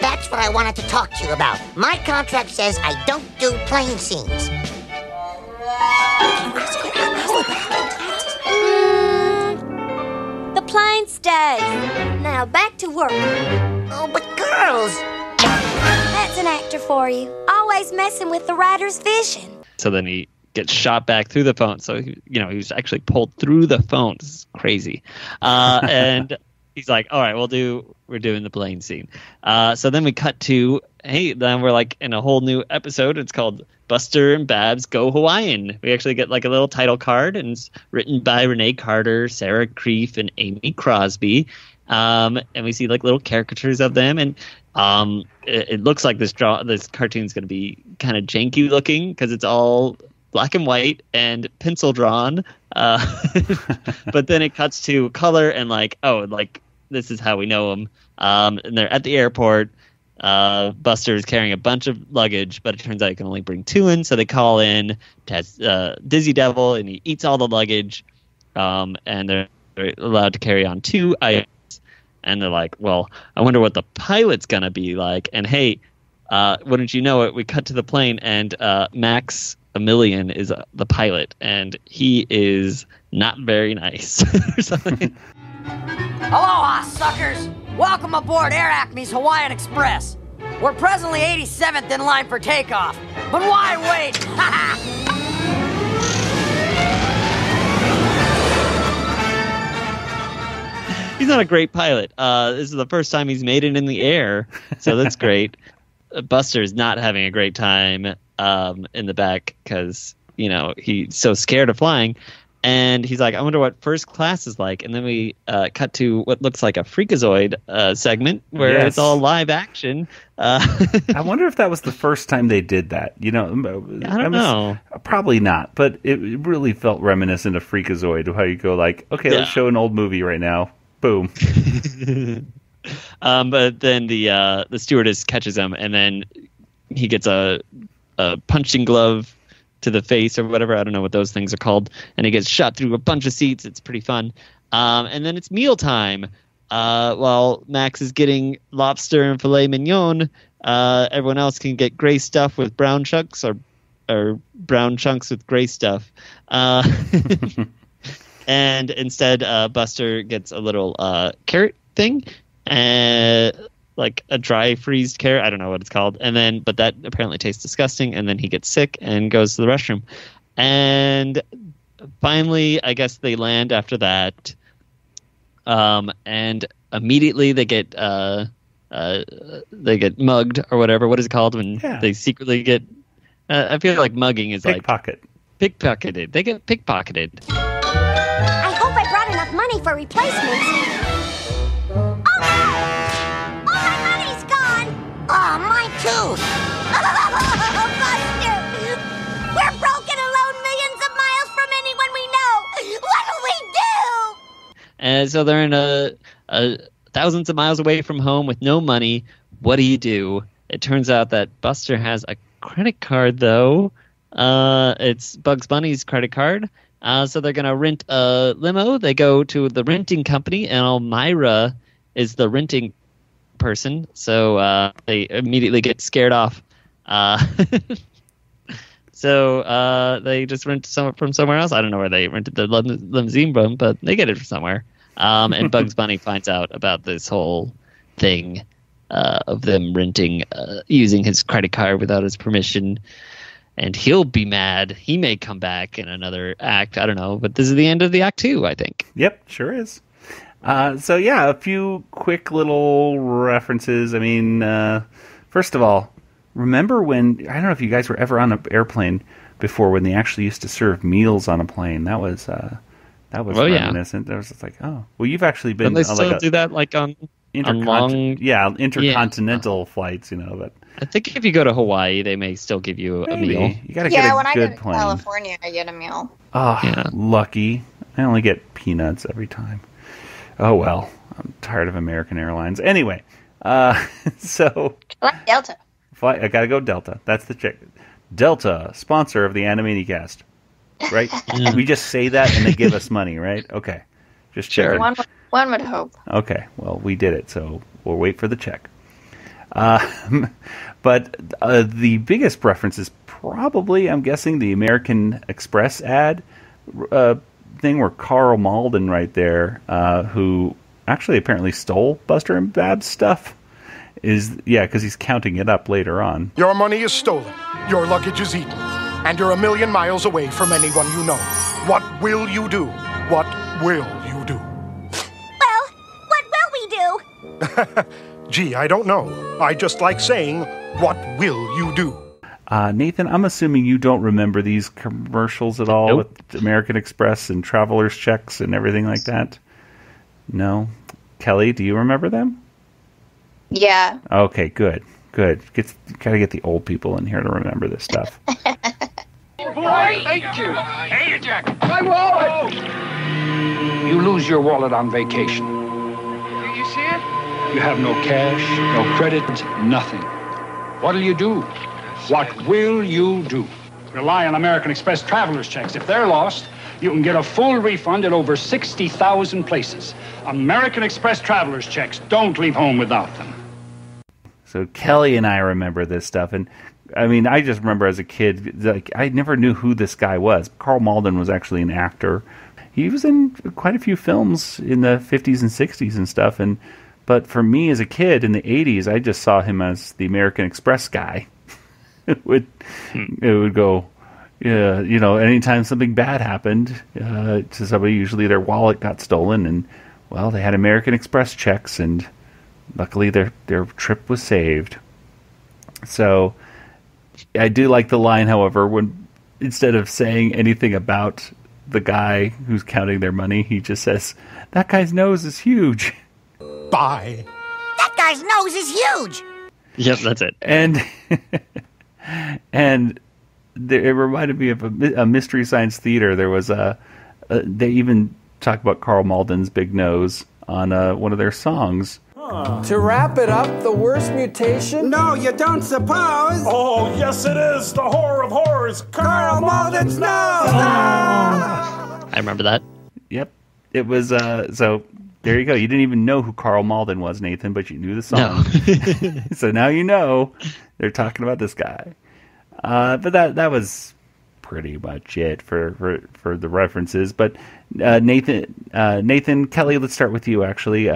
That's what I wanted to talk to you about. My contract says I don't do plane scenes. The plane stays. Now back to work. Oh, but girls! That's an actor for you. Always messing with the writer's vision. So then he gets shot back through the phone. So, he was actually pulled through the phone. This is crazy. And he's like, all right, we're doing the plane scene. So then we cut to, then we're like in a whole new episode. It's called Buster and Babs Go Hawaiian. We actually get like a little title card, and it's written by Renee Carter, Sarah Creef, and Amy Crosby. And we see like little caricatures of them, and it looks like this cartoon's going to be kind of janky looking because it's all black and white and pencil drawn. But then it cuts to color and this is how we know them. And they're at the airport. Buster is carrying a bunch of luggage, but it turns out he can only bring 2 in, so they call in Dizzy Devil, and he eats all the luggage, and they're allowed to carry on 2 items. And they're like, well, I wonder what the pilot's gonna be like. And hey, wouldn't you know it, we cut to the plane, and Max Maximilian is the pilot, and he is not very nice or something. Aloha, suckers! Welcome aboard Air Acme's Hawaiian Express. We're presently 87th in line for takeoff, but why wait? He's not a great pilot. This is the first time he's made it in the air, so that's great. Buster's not having a great time in the back because, he's so scared of flying. And he's like, I wonder what first class is like. And then we cut to what looks like a Freakazoid segment where it's all live action. I wonder if that was the first time they did that. I don't know. Probably not, but it really felt reminiscent of Freakazoid, how you go like, okay, let's show an old movie right now. Boom. But then the stewardess catches him, and then he gets a punching glove to the face or whatever. I don't know what those things are called. And he gets shot through a bunch of seats. It's pretty fun. And then it's mealtime. While Max is getting lobster and filet mignon, everyone else can get gray stuff with brown chunks or brown chunks with gray stuff. And instead, Buster gets a little carrot thing, like a dry freezed carrot. I don't know what it's called. But that apparently tastes disgusting. And then he gets sick and goes to the restroom. And finally, I guess they land after that. And immediately they get mugged or whatever. What is it called when they secretly get? I feel like mugging is pickpocketed. They get pickpocketed. I hope I brought enough money for replacements. Oh no! All my money's gone! Oh, mine too! Buster! We're broken alone millions of miles from anyone we know! What'll we do? And so they're in a thousands of miles away from home with no money. What do? It turns out that Buster has a credit card, though. It's Bugs Bunny's credit card. So they're going to rent a limo. They go to the renting company, and Elmira is the renting person. So they immediately get scared off. So they just rent from somewhere else. I don't know where they rented the limousine from, but they get it from somewhere. And Bugs Bunny finds out about this whole thing of them renting, using his credit card without his permission. And he'll be mad. He may come back in another act. I don't know. But this is the end of the act 2, I think. Yep, sure is. So, yeah, a few quick little references. I mean, first of all, remember when... I don't know if you guys were ever on an airplane before when they actually used to serve meals on a plane. That was reminiscent. That was just like, oh. Well, you've actually been... Don't they still do that like on long... Yeah, intercontinental flights, but... I think if you go to Hawaii, they may still give you a meal. You got to get a when good I go to plane. California, I get a meal. Oh, lucky. I only get peanuts every time. Oh, well. I'm tired of American Airlines. Anyway, so... I like Delta. I got to go Delta. That's the check. Delta, sponsor of the Animaniacast. Right? We just say that and they give us money, right? Okay. Just checking. One would hope. Okay. Well, we did it, so we'll wait for the check. But the biggest reference is probably, I'm guessing, the American Express ad thing where Karl Malden right there, who actually apparently stole Buster and Babs' stuff, because he's counting it up later on. Your money is stolen, your luggage is eaten, and you're 1,000,000 miles away from anyone you know. What will you do? What will you do? Well, what will we do? Gee, I don't know. I just like saying, what will you do? Nathan, I'm assuming you don't remember these commercials at all with American Express and traveler's checks and everything like that? No? Kelly, do you remember them? Yeah. Okay, good. Gotta get the old people in here to remember this stuff. Thank you. Hey, Jack. My wallet! You lose your wallet on vacation. Do you see it? You have no cash, no credit, nothing. What'll you do? What will you do? Rely on American Express traveler's checks. If they're lost, you can get a full refund at over 60,000 places. American Express traveler's checks. Don't leave home without them. So Kelly and I remember this stuff, and I mean, I just remember as a kid, like, I never knew who this guy was. Karl Malden was actually an actor. He was in quite a few films in the 50s and 60s and stuff. But for me as a kid in the 80s, I just saw him as the American Express guy. It would go, anytime something bad happened to somebody, usually their wallet got stolen, and, well, they had American Express checks, and luckily their trip was saved. So I do like the line, however, when instead of saying anything about the guy who's counting their money, he just says, "That guy's nose is huge." Bye. That guy's nose is huge. Yep, that's it. And it reminded me of a Mystery Science Theater. There was they even talk about Karl Malden's big nose on one of their songs. To wrap it up, the worst mutation? No, you don't suppose. Oh, yes it is, the horror of horrors, Karl Malden's nose! Ah! I remember that. Yep. It was, so there you go. You didn't even know who Karl Malden was, Nathan, but you knew the song. No. So now you know they're talking about this guy. But that was pretty much it for the references. But Nathan, Kelly, let's start with you, actually.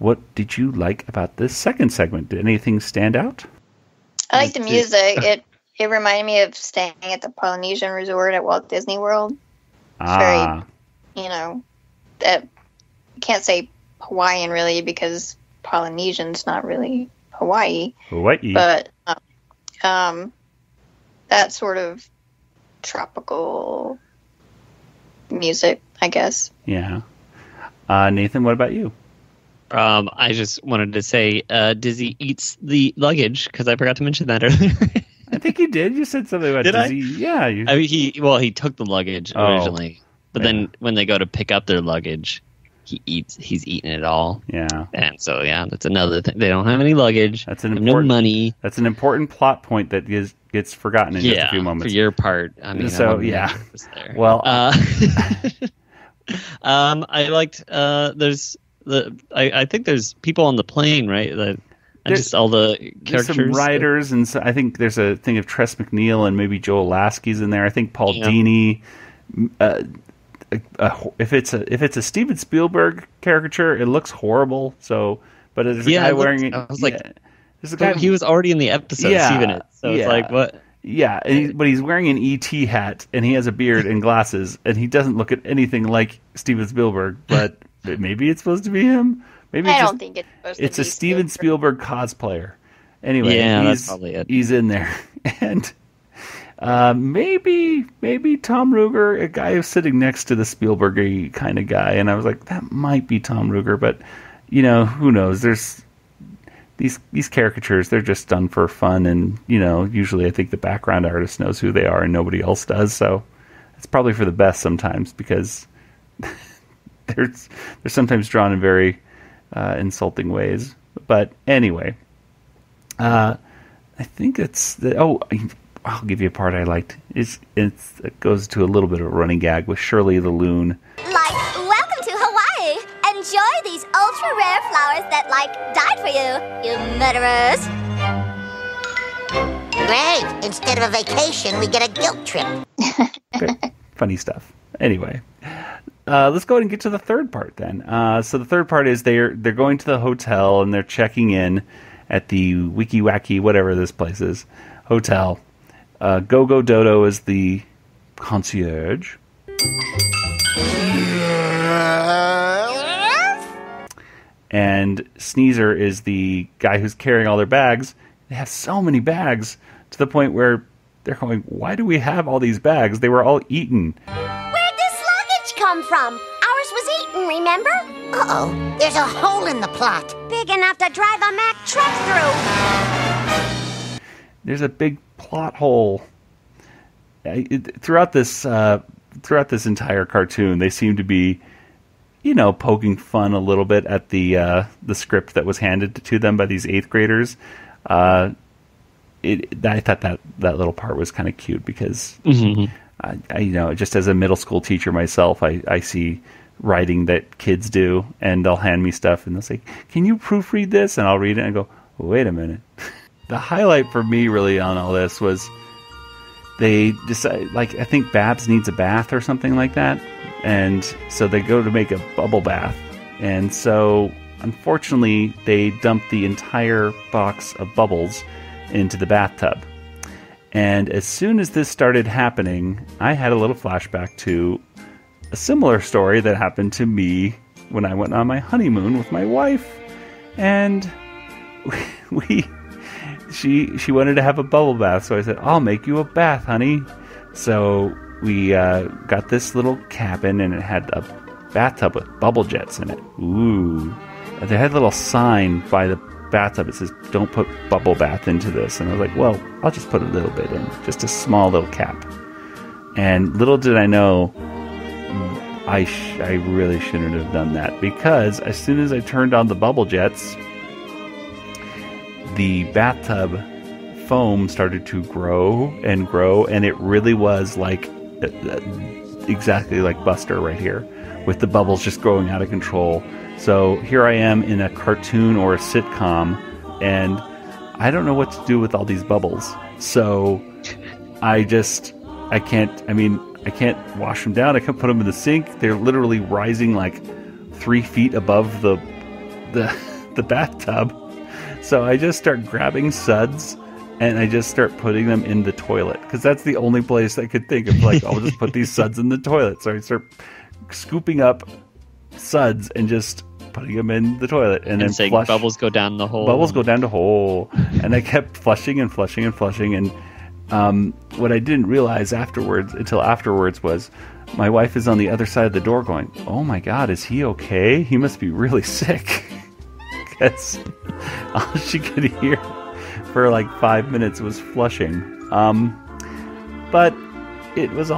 What did you like about this second segment? Did anything stand out? I like the music. It reminded me of staying at the Polynesian Resort at Walt Disney World. Ah. Very, I can't say Hawaiian really because Polynesian's not really Hawaii. But that sort of tropical music, I guess. Yeah. Nathan, what about you? I just wanted to say Dizzy eats the luggage because I forgot to mention that earlier. I think you did. You said something about Dizzy. Yeah. I mean, he took the luggage originally, but then when they go to pick up their luggage, he's eaten it all. Yeah. And so that's another thing. They don't have any luggage. That's no money. That's an important plot point that gets forgotten in just a few moments. For your part. I mean, so there. Well, I liked I think there's people on the plane, right? Just all the characters. There's some writers, and so I think there's a thing of Tress MacNeille and maybe Joel Lasky's in there. I think Paul Dini. If it's a Steven Spielberg caricature, it looks horrible. So, but there's a guy wearing. I was like, there's a guy. He was already in the episode, Steven. So it's like what? Yeah, but he's wearing an ET hat and he has a beard and glasses, and he doesn't look at anything like Steven Spielberg, but. Maybe it's supposed to be him. Maybe I don't think it's supposed to be. It's a Steven Spielberg cosplayer. Anyway, that's probably it. He's in there, and maybe Tom Ruegger, a guy who's sitting next to the Spielberg kind of guy, and I was like, that might be Tom Ruegger, but who knows? There's these caricatures; they're just done for fun, and usually I think the background artist knows who they are, and nobody else does. So it's probably for the best sometimes because. They're sometimes drawn in very insulting ways. But anyway, I think I'll give you a part I liked. It goes to a little bit of a running gag with Shirley the Loon. Welcome to Hawaii. Enjoy these ultra-rare flowers that, died for you murderers. Great. Instead of a vacation, we get a guilt trip. Okay. Funny stuff. Anyway. Let's go ahead and get to the third part then. So the third part is they're going to the hotel and they're checking in at the Wiki Wacky, whatever this place is, hotel. Go-Go Dodo is the concierge. And Sneezer is the guy who's carrying all their bags. They have so many bags to the point where they're going, why do we have all these bags? They were all eaten. Come from? Ours was eaten, remember? Uh-oh. There's a hole in the plot. Big enough to drive a Mack truck through. There's a big plot hole. Throughout this entire cartoon, they seem to be, poking fun a little bit at the script that was handed to them by these 8th graders. I thought that little part was kind of cute because... Mm-hmm. Just as a middle school teacher myself, I see writing that kids do, and they'll hand me stuff, and they'll say, "Can you proofread this?" And I'll read it, and I go, "Wait a minute." the highlight for me really on all this was they decide, like, I think Babs needs a bath or something like that. And so they go to make a bubble bath. And so, unfortunately, they dump the entire box of bubbles into the bathtub. And as soon as this started happening, I had a little flashback to a similar story that happened to me when I went on my honeymoon with my wife. And she wanted to have a bubble bath, so I said, I'll make you a bath, honey. So we got this little cabin, and it had a bathtub with bubble jets in it. Ooh. They had a little sign by the bathtub. It says, don't put bubble bath into this. And I was like, well, I'll just put a little bit in. Just a small little cap. And little did I know, I really shouldn't have done that. Because as soon as I turned on the bubble jets, the bathtub foam started to grow. And it really was like exactly like Buster right here, with the bubbles just growing out of control. So here I am in a cartoon or a sitcom, and I don't know what to do with all these bubbles. So I can't wash them down. I can't put them in the sink. They're literally rising like 3 feet above the bathtub. So I just start grabbing suds and I just start putting them in the toilet, because that's the only place I could think of. Like, I'll just put these suds in the toilet. So I start scooping up suds and just putting them in the toilet, and then saying bubbles go down the hole. Bubbles go down the hole. And I kept flushing and flushing and flushing. And what I didn't realize until afterwards was my wife is on the other side of the door going, oh my God, is he okay? He must be really sick. Because all she could hear for like 5 minutes was flushing. But it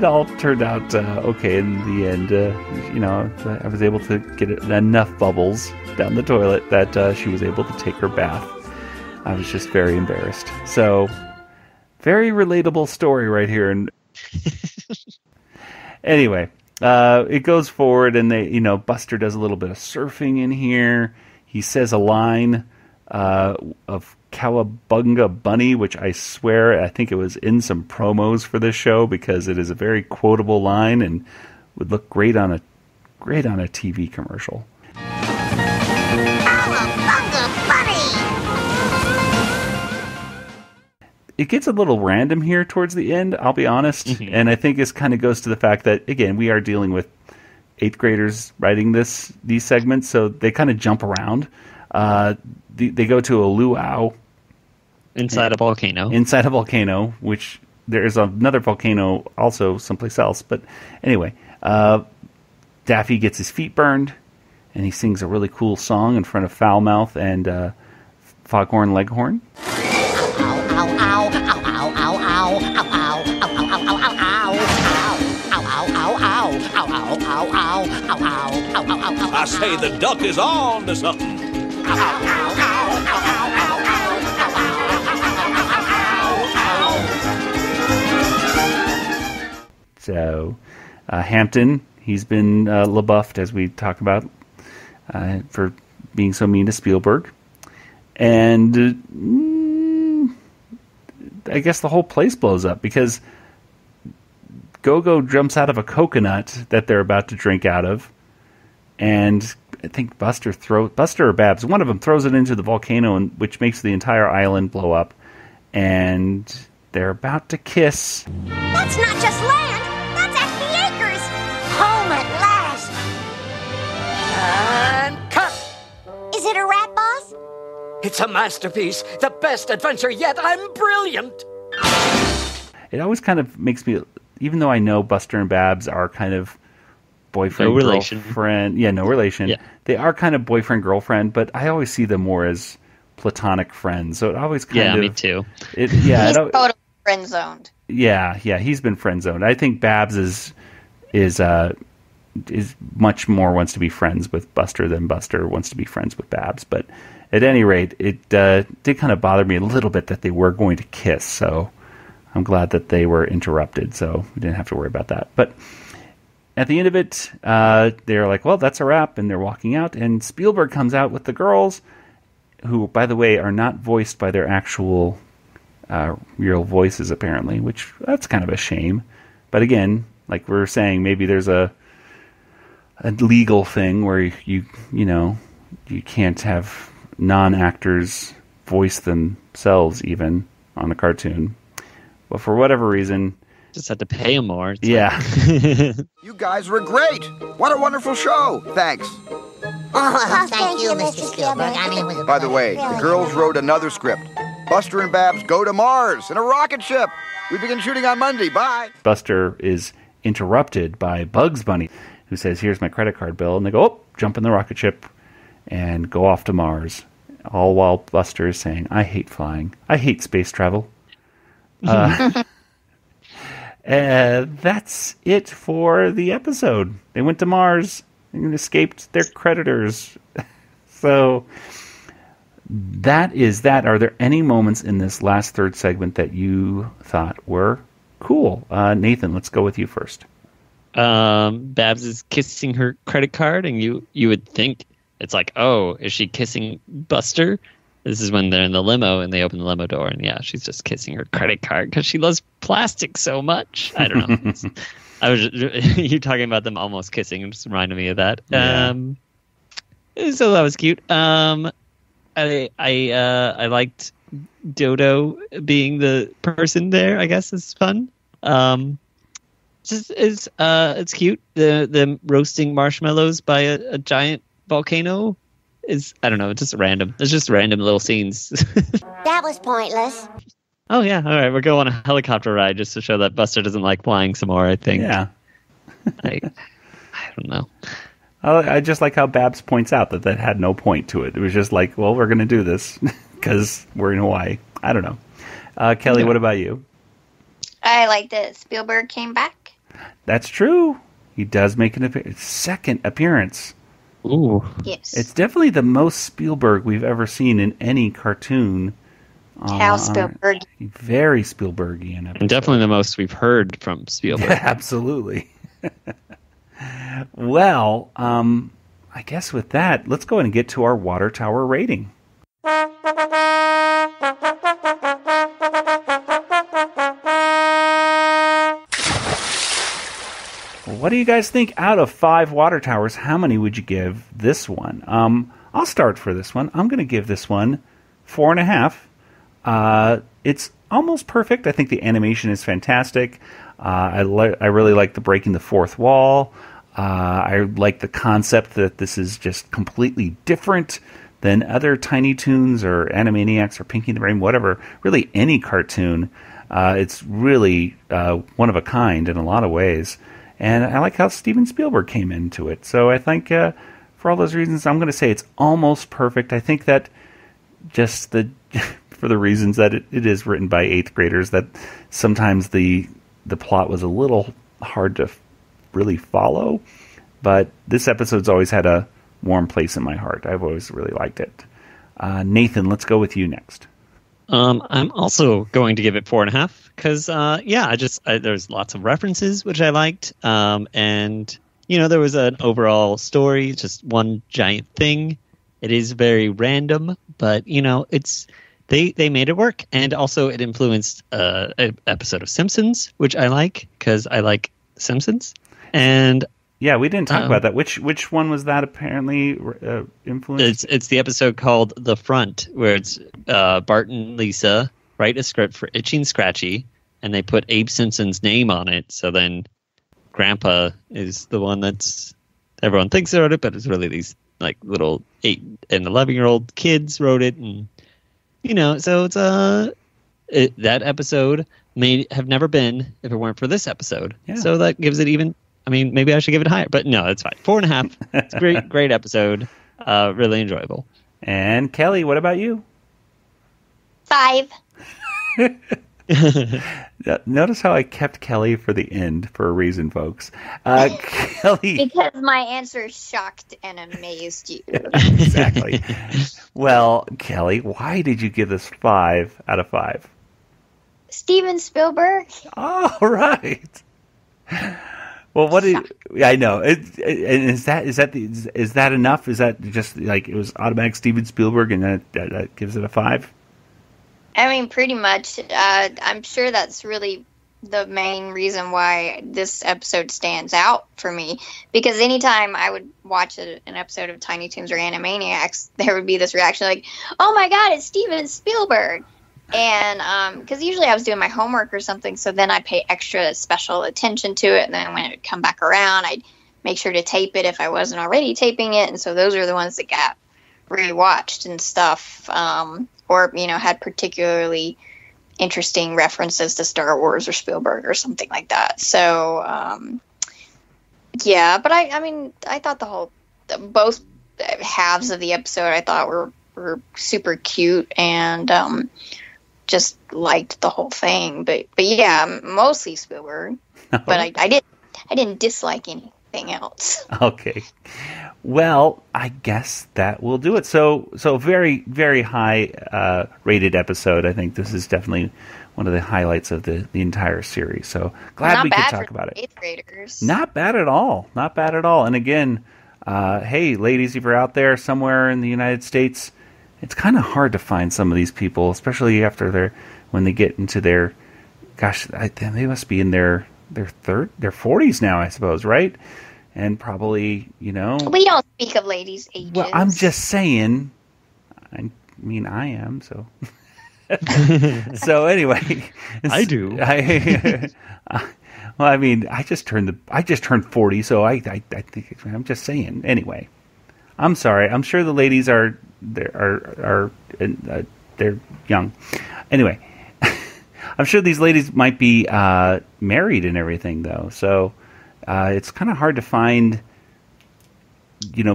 all turned out okay in the end. I was able to get enough bubbles down the toilet that she was able to take her bath. I was just very embarrassed. So, very relatable story right here. And anyway, it goes forward, and Buster does a little bit of surfing in here. He says a line of Cowabunga Bunny, which I swear I think it was in some promos for this show, because it is a very quotable line and would look great on a TV commercial. Cowabunga Bunny! It gets a little random here towards the end, I'll be honest. Mm-hmm. And I think this kind of goes to the fact that, again, we are dealing with 8th graders writing these segments, so they kind of jump around. They go to a luau. Inside a volcano. Inside a volcano, which there is another volcano also someplace else. But anyway, Daffy gets his feet burned, and he sings a really cool song in front of Foulmouth and Foghorn Leghorn. I say the duck is on to something. So, Hamton, he's been LaBuffed, as we talked about, for being so mean to Spielberg. And I guess the whole place blows up, because Go-Go jumps out of a coconut that they're about to drink out of, and I think Buster or Babs, one of them throws it into the volcano, which makes the entire island blow up, and they're about to kiss. That's not just land, that's actually acres. Home at last. And cut! Is it a rat, boss? It's a masterpiece, the best adventure yet. I'm brilliant. It always kind of makes me, even though I know Buster and Babs are kind of boyfriend, girlfriend. Yeah, no relation. Yeah. They are kind of boyfriend, girlfriend, but I always see them more as platonic friends. So it always kind of... Yeah, me too. He's totally friend-zoned. Yeah, he's been friend-zoned. I think Babs is much more wants to be friends with Buster than Buster wants to be friends with Babs. But at any rate, it did kind of bother me a little bit that they were going to kiss. So I'm glad that they were interrupted, so we didn't have to worry about that. But at the end of it, they're like, well, that's a wrap, and they're walking out, and Spielberg comes out with the girls, who, by the way, are not voiced by their actual real voices, apparently, which that's kind of a shame. But again, like we were saying, maybe there's a legal thing where you can't have non-actors voice themselves even on a cartoon. But for whatever reason, just had to pay them more. Yeah. You guys were great. What a wonderful show. Thanks. Oh, thank you, Mr. Spielberg. I mean, it was By the way, the girls wrote another script. Buster and Babs go to Mars in a rocket ship. We begin shooting on Monday. Bye. Buster is interrupted by Bugs Bunny, who says, "Here's my credit card bill." And they go, "Oh, jump in the rocket ship and go off to Mars." All while Buster is saying, "I hate flying. I hate space travel." That's it for the episode. They went to Mars and escaped their creditors. So that is that. Are there any moments in this last third segment that you thought were cool? Nathan, let's go with you first. Babs is kissing her credit card, and you would think it's like, oh, is she kissing Buster? This is when they're in the limo and they open the limo door, and yeah, she's just kissing her credit card because she loves plastic so much. I don't know. You talking about them almost kissing, it just reminded me of that. Yeah. So that was cute. I liked Dodo being the person there. I guess is fun. It's cute. The roasting marshmallows by a giant volcano is, I don't know, it's just random. It's just random little scenes. That was pointless. Oh yeah, all right. We'll go on a helicopter ride just to show that Buster doesn't like flying some more. I think. Yeah. I don't know. I just like how Babs points out that had no point to it. It was just like, well, we're going to do this because we're in Hawaii. I don't know. Kelly, what about you? I like that Spielberg came back. That's true. He does make an second appearance. Ooh. Yes. It's definitely the most Spielberg we've ever seen in any cartoon. How Spielberg. Very Spielbergian episode. And definitely the most we've heard from Spielberg. Yeah, absolutely. Well, I guess with that, let's go ahead and get to our water tower rating. What do you guys think? Out of 5 water towers, how many would you give this one? I'll start for this one. I'm going to give this one 4.5. It's almost perfect. I think the animation is fantastic. I really like the breaking the fourth wall. I like the concept that this is just completely different than other Tiny Toons or Animaniacs or Pinky and the Brain, whatever. Really, any cartoon. It's really one of a kind in a lot of ways. And I like how Steven Spielberg came into it. So I think for all those reasons, I'm going to say it's almost perfect. I think that just for the reasons that it is written by 8th graders, that sometimes the plot was a little hard to really follow. But this episode's always had a warm place in my heart. I've always really liked it. Nathan, let's go with you next. I'm also going to give it 4.5 because, there's lots of references which I liked, and there was an overall story, just one giant thing. It is very random, but it's they made it work, and also it influenced an episode of Simpsons, which I like because I like Simpsons, and. Yeah, we didn't talk about that. Which one was that apparently influenced? It's the episode called The Front, where it's Bart and Lisa write a script for Itchy and Scratchy, and they put Abe Simpson's name on it. So then Grandpa is the one that's everyone thinks wrote it, but it's really these like little 8 and 11-year-old kids wrote it, and so it's that episode may have never been if it weren't for this episode. Yeah. So that gives it even. I mean, maybe I should give it higher, but no, it's fine. 4.5. It's a great episode. Really enjoyable. And Kelly, what about you? 5. Notice how I kept Kelly for the end for a reason, folks. Kelly. Because my answer shocked and amazed you. Exactly. Well, Kelly, why did you give this 5 out of 5? Steven Spielberg. All right. Well, I know. Is that enough? Is that just like it was automatic Steven Spielberg, and that gives it a 5? I mean, pretty much. I'm sure that's really the main reason why this episode stands out for me, because anytime I would watch an episode of Tiny Toons or Animaniacs, there would be this reaction like, "Oh my God, it's Steven Spielberg!" And because usually I was doing my homework or something, so then I'd pay extra special attention to it, and then when it would come back around, I'd make sure to tape it if I wasn't already taping it, and so those are the ones that got rewatched and stuff, or had particularly interesting references to Star Wars or Spielberg or something like that. So yeah, but I thought both halves of the episode I thought were super cute, and just liked the whole thing. But yeah, mostly Spielberg. But I didn't dislike anything else. Okay. Well, I guess that will do it. So very, very high rated episode. I think this is definitely one of the highlights of the entire series. So glad we could talk about it. 8th graders. Not bad at all. Not bad at all. And again, hey, ladies, if you're out there somewhere in the United States, it's kind of hard to find some of these people, especially after when they get into their, they must be in their 40s now, I suppose, right? And probably, We don't speak of ladies' ages. Well, I'm just saying. I mean, I am, so. So anyway, I do. Well, I mean, I just turned 40, so I think I'm just saying. Anyway, I'm sorry. I'm sure the ladies they're young. Anyway, I'm sure these ladies might be married and everything, though. So it's kind of hard to find,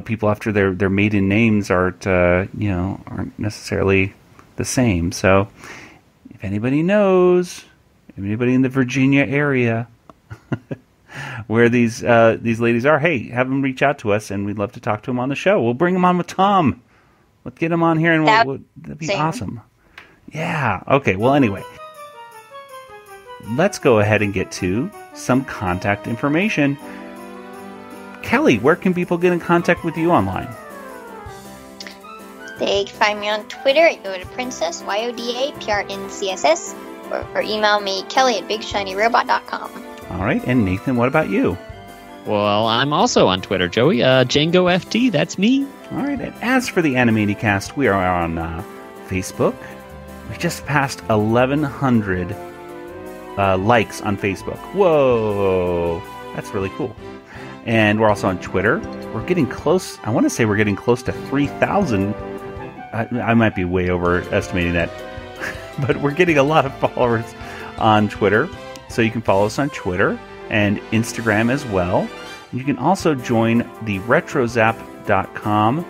people after their maiden names aren't necessarily the same. So if anybody knows, anybody in the Virginia area where these ladies are, hey, have them reach out to us, and we'd love to talk to them on the show. We'll bring them on with Tom. Let's get them on here, and that'd be awesome. Yeah. Okay. Well, anyway, let's go ahead and get to some contact information. Kelly, where can people get in contact with you online? They can find me on Twitter at Yoda Princess, YODAPRNCSS, or email me, Kelly@BigShinyRobot.com. All right. And Nathan, what about you? Well, I'm also on Twitter, Joey. Django FT, that's me. All right. And as for the Animaniacast, we are on Facebook. We just passed 1,100 likes on Facebook. Whoa. That's really cool. And we're also on Twitter. We're getting close. I want to say we're getting close to 3,000. I might be way overestimating that. But we're getting a lot of followers on Twitter. So you can follow us on Twitter and Instagram as well. You can also join the RetroZap.com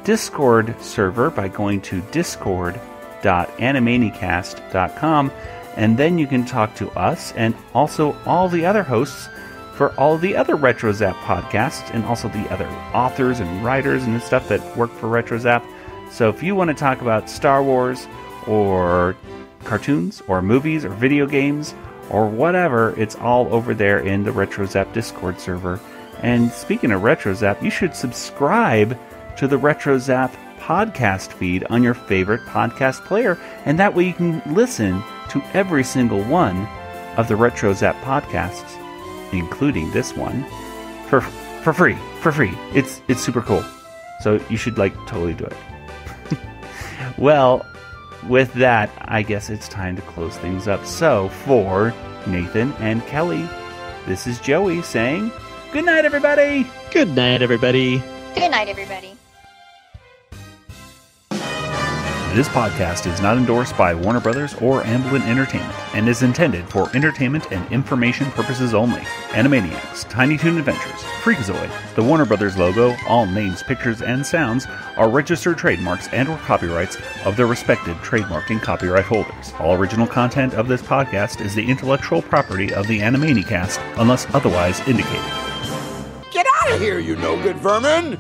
Discord server by going to discord.animanicast.com, and then you can talk to us and also all the other hosts for all the other RetroZap podcasts, and also the other authors and writers and stuff that work for RetroZap. So if you want to talk about Star Wars or cartoons or movies or video games or whatever, it's all over there in the RetroZap Discord server. And speaking of RetroZap, you should subscribe to the RetroZap podcast feed on your favorite podcast player, and that way you can listen to every single one of the RetroZap podcasts, including this one, for free. It's super cool. So you should totally do it. Well, with that, I guess it's time to close things up. So for Nathan and Kelly, this is Joey saying, good night, everybody. Good night, everybody. Good night, everybody. This podcast is not endorsed by Warner Brothers or Amblin Entertainment and is intended for entertainment and information purposes only. Animaniacs, Tiny Toon Adventures, Freakazoid, the Warner Brothers logo, all names, pictures, and sounds are registered trademarks and or copyrights of their respective trademark and copyright holders. All original content of this podcast is the intellectual property of the Animanicast unless otherwise indicated. Get out of here, you no-good vermin!